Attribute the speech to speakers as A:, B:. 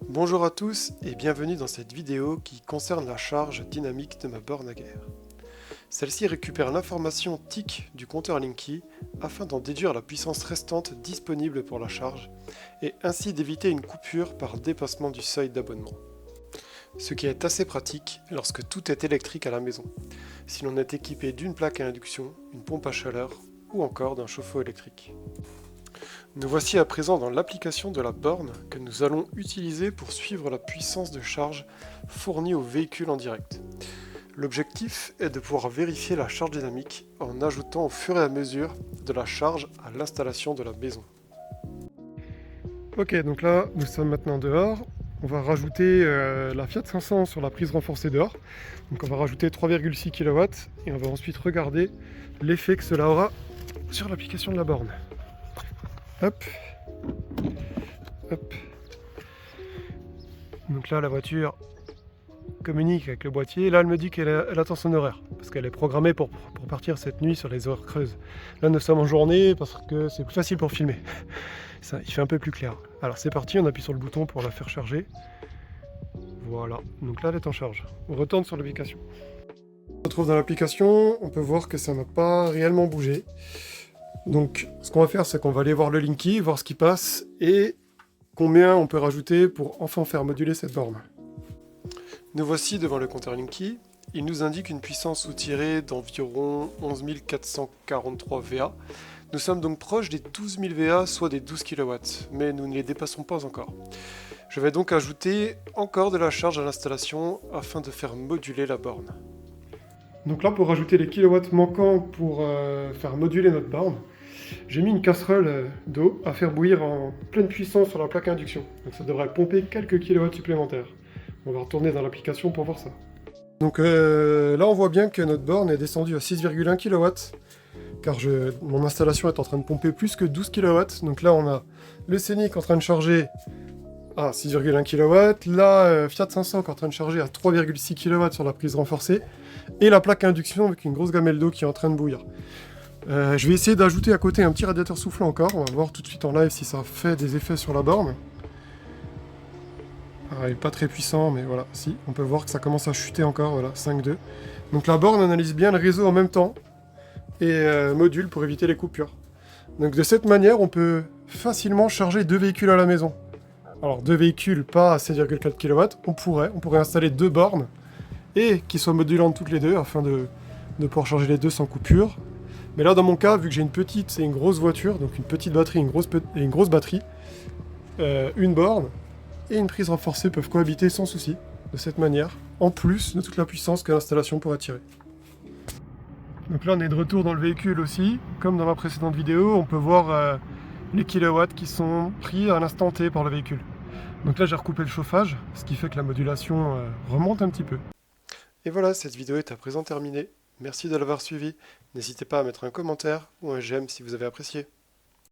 A: Bonjour à tous et bienvenue dans cette vidéo qui concerne la charge dynamique de ma borne à guerre. Celle-ci récupère l'information TIC du compteur Linky afin d'en déduire la puissance restante disponible pour la charge et ainsi d'éviter une coupure par dépassement du seuil d'abonnement. Ce qui est assez pratique lorsque tout est électrique à la maison, si l'on est équipé d'une plaque à induction, une pompe à chaleur ou encore d'un chauffe-eau électrique. Nous voici à présent dans l'application de la borne que nous allons utiliser pour suivre la puissance de charge fournie au véhicule en direct. L'objectif est de pouvoir vérifier la charge dynamique en ajoutant au fur et à mesure de la charge à l'installation de la maison. Ok, donc là nous sommes maintenant dehors. On va rajouter la Fiat 500 sur la prise renforcée dehors. Donc on va rajouter 3,6 kW et on va ensuite regarder l'effet que cela aura sur l'application de la borne. Hop, hop. Donc là, la voiture communique avec le boîtier. Là, elle me dit qu'elle attend son horaire, parce qu'elle est programmée pour partir cette nuit sur les heures creuses. Là, nous sommes en journée, parce que c'est plus facile pour filmer. Ça, il fait un peu plus clair. Alors c'est parti, on appuie sur le bouton pour la faire charger. Voilà, donc là, elle est en charge. On retourne sur l'application. On se retrouve dans l'application, on peut voir que ça n'a pas réellement bougé. Donc ce qu'on va faire, c'est qu'on va aller voir le Linky, voir ce qui passe et combien on peut rajouter pour enfin faire moduler cette borne. Nous voici devant le compteur Linky. Il nous indique une puissance soutirée d'environ 11 443 VA. Nous sommes donc proches des 12 000 VA, soit des 12 kW, mais nous ne les dépassons pas encore. Je vais donc ajouter encore de la charge à l'installation afin de faire moduler la borne. Donc là, pour rajouter les kilowatts manquants pour faire moduler notre borne, j'ai mis une casserole d'eau à faire bouillir en pleine puissance sur la plaque à induction. Donc ça devrait pomper quelques kilowatts supplémentaires. On va retourner dans l'application pour voir ça. Donc là, on voit bien que notre borne est descendue à 6,1 kW, car mon installation est en train de pomper plus que 12 kW. Donc là, on a le Scénic en train de charger à 6,1 kW, la Fiat 500 qui est en train de charger à 3,6 kW sur la prise renforcée, et la plaque à induction avec une grosse gamelle d'eau qui est en train de bouillir. Je vais essayer d'ajouter à côté un petit radiateur soufflant encore, on va voir tout de suite en live si ça fait des effets sur la borne. Il n'est pas très puissant, mais voilà, si, on peut voir que ça commence à chuter encore, voilà, 5,2. Donc la borne analyse bien le réseau en même temps, et module pour éviter les coupures. Donc de cette manière, on peut facilement charger 2 véhicules à la maison. Alors 2 véhicules, pas à 7,4 kW, on pourrait installer 2 bornes, et qui soient modulantes toutes les deux, afin de pouvoir charger les deux sans coupure. Mais là, dans mon cas, vu que j'ai une petite et une grosse voiture, donc une petite batterie et une grosse batterie, une borne et une prise renforcée peuvent cohabiter sans souci, de cette manière, en plus de toute la puissance que l'installation pourra tirer. Donc là, on est de retour dans le véhicule aussi. Comme dans ma précédente vidéo, on peut voir les kilowatts qui sont pris à l'instant T par le véhicule. Donc là, j'ai recoupé le chauffage, ce qui fait que la modulation remonte un petit peu. Et voilà, cette vidéo est à présent terminée. Merci de l'avoir suivi. N'hésitez pas à mettre un commentaire ou un j'aime si vous avez apprécié.